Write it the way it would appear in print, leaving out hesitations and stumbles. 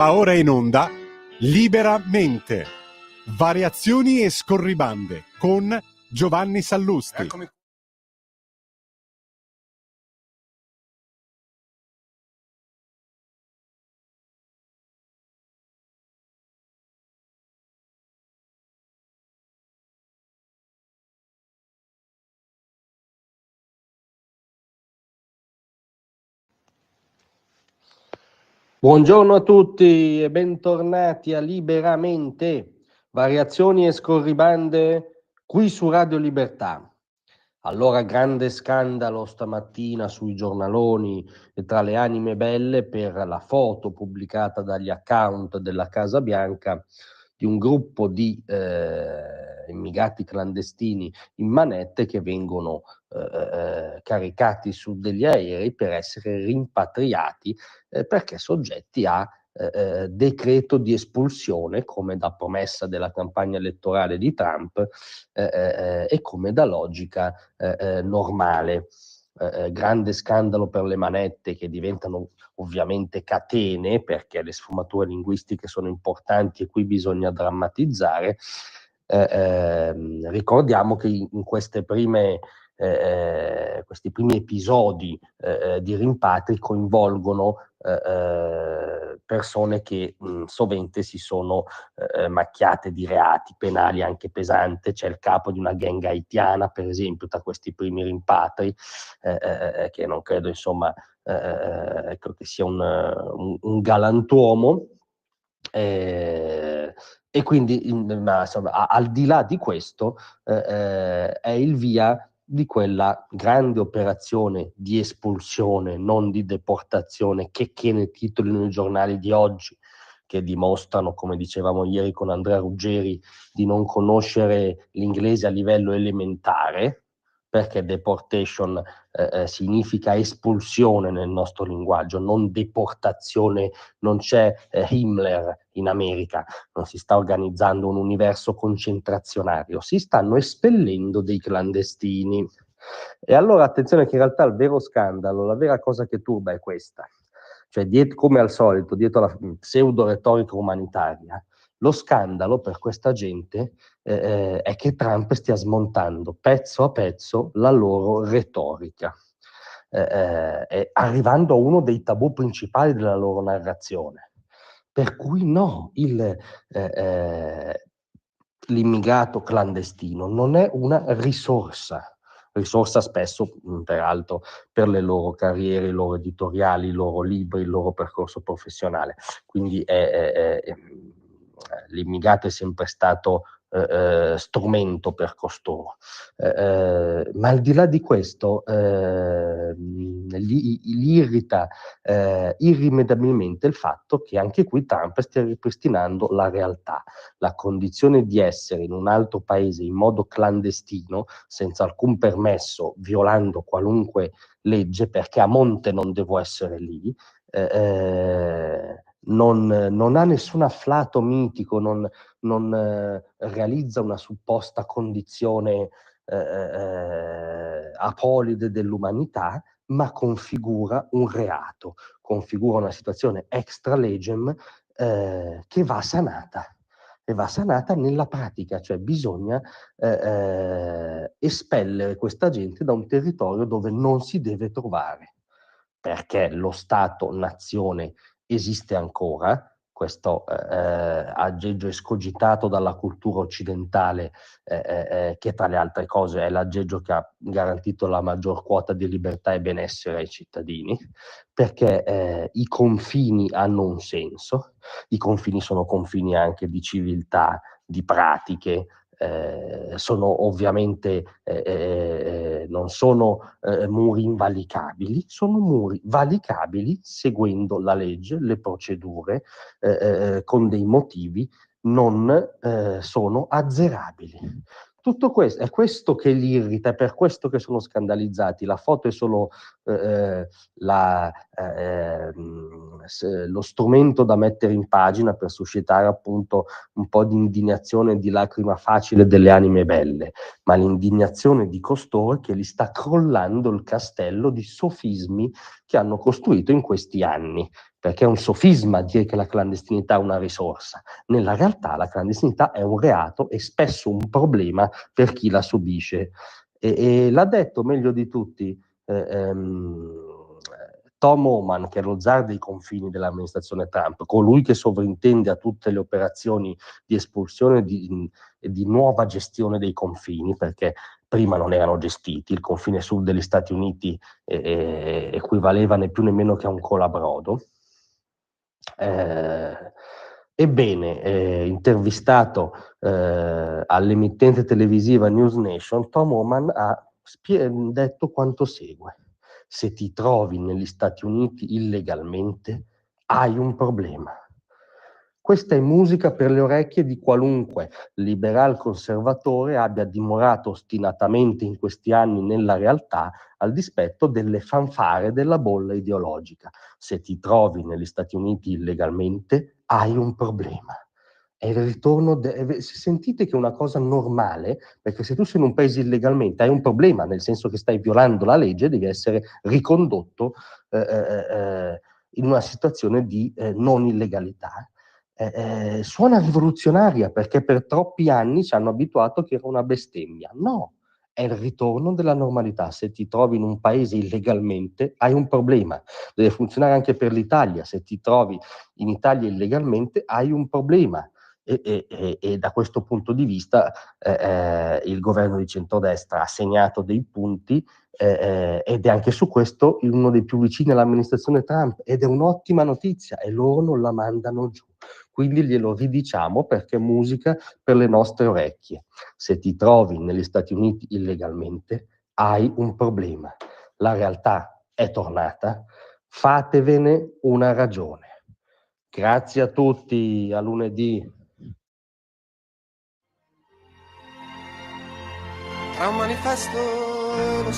Va ora in onda Liberamente, variazioni e scorribande con Giovanni Sallusti. Eccomi. Buongiorno a tutti e bentornati a Liberamente, variazioni e scorribande qui su Radio Libertà. Allora, grande scandalo stamattina sui giornaloni e tra le anime belle per la foto pubblicata dagli account della Casa Bianca di un gruppo di immigrati clandestini in manette che vengono caricati su degli aerei per essere rimpatriati perché soggetti a decreto di espulsione, come da promessa della campagna elettorale di Trump e come da logica normale. Grande scandalo per le manette che diventano ovviamente catene, perché le sfumature linguistiche sono importanti e qui bisogna drammatizzare. Ricordiamo che in questi primi episodi di rimpatri coinvolgono persone che sovente si sono macchiate di reati penali anche pesanti. C'è il capo di una gang haitiana, per esempio, tra questi primi rimpatri, che non credo, insomma, ecco, che sia un galantuomo. E quindi insomma, al di là di questo è il via di quella grande operazione di espulsione, non di deportazione, che ne titolino nei giornali di oggi, che dimostrano, come dicevamo ieri con Andrea Ruggeri, di non conoscere l'inglese a livello elementare, perché deportation significa espulsione nel nostro linguaggio, non deportazione. Non c'è Himmler in America, non si sta organizzando un universo concentrazionario, si stanno espellendo dei clandestini. E allora attenzione che in realtà il vero scandalo, la vera cosa che turba è questa, cioè come al solito, dietro la pseudo retorica umanitaria, lo scandalo per questa gente è che Trump stia smontando pezzo a pezzo la loro retorica, arrivando a uno dei tabù principali della loro narrazione. Per cui no, l'immigrato clandestino non è una risorsa spesso, peraltro, per le loro carriere, i loro editoriali, i loro libri, il loro percorso professionale. Quindi l'immigrato è sempre stato strumento per costoro. Ma al di là di questo, li irrita irrimediabilmente il fatto che anche qui Trump stia ripristinando la realtà, la condizione di essere in un altro paese in modo clandestino, senza alcun permesso, violando qualunque legge, perché a monte non devo essere lì. Non ha nessun afflato mitico, non realizza una supposta condizione apolide dell'umanità, ma configura un reato, configura una situazione extra legem che va sanata. E va sanata nella pratica, cioè bisogna espellere questa gente da un territorio dove non si deve trovare, perché lo Stato-nazione esiste ancora. Questo aggeggio escogitato dalla cultura occidentale, che tra le altre cose è l'aggeggio che ha garantito la maggior quota di libertà e benessere ai cittadini, perché i confini hanno un senso, i confini sono confini anche di civiltà, di pratiche, sono ovviamente non sono muri invalicabili, sono muri valicabili seguendo la legge, le procedure, con dei motivi, non sono azzerabili. Tutto questo è questo che li irrita, è per questo che sono scandalizzati. La foto è solo lo strumento da mettere in pagina per suscitare appunto un po' di indignazione e di lacrima facile delle anime belle, ma l'indignazione di costoro è che li sta crollando il castello di sofismi che hanno costruito in questi anni. perché è un sofisma dire che la clandestinità è una risorsa. Nella realtà la clandestinità è un reato e spesso un problema per chi la subisce. E l'ha detto meglio di tutti Tom Homan, che è lo zar dei confini dell'amministrazione Trump, colui che sovrintende a tutte le operazioni di espulsione e di nuova gestione dei confini, perché prima non erano gestiti, il confine sud degli Stati Uniti equivaleva né più né meno che a un colabrodo. Ebbene, intervistato all'emittente televisiva News Nation, Tom Homan ha detto quanto segue: se ti trovi negli Stati Uniti illegalmente, hai un problema. Questa è musica per le orecchie di qualunque liberal conservatore abbia dimorato ostinatamente in questi anni nella realtà, al dispetto delle fanfare della bolla ideologica. Se ti trovi negli Stati Uniti illegalmente, hai un problema. È il ritorno, sentite che è una cosa normale, perché se tu sei in un paese illegalmente hai un problema, nel senso che stai violando la legge, devi essere ricondotto in una situazione di non illegalità. Suona rivoluzionaria, perché per troppi anni ci hanno abituato che era una bestemmia. No, è il ritorno della normalità. Se ti trovi in un paese illegalmente, hai un problema. Deve funzionare anche per l'Italia. Se ti trovi in Italia illegalmente, hai un problema. E da questo punto di vista il governo di centrodestra ha segnato dei punti ed è anche su questo uno dei più vicini all'amministrazione Trump, ed è un'ottima notizia, e loro non la mandano giù. Quindi glielo ridiciamo, perché è musica per le nostre orecchie. Se ti trovi negli Stati Uniti illegalmente, hai un problema. La realtà è tornata, fatevene una ragione. Grazie a tutti, a lunedì. Tra un manifesto e lo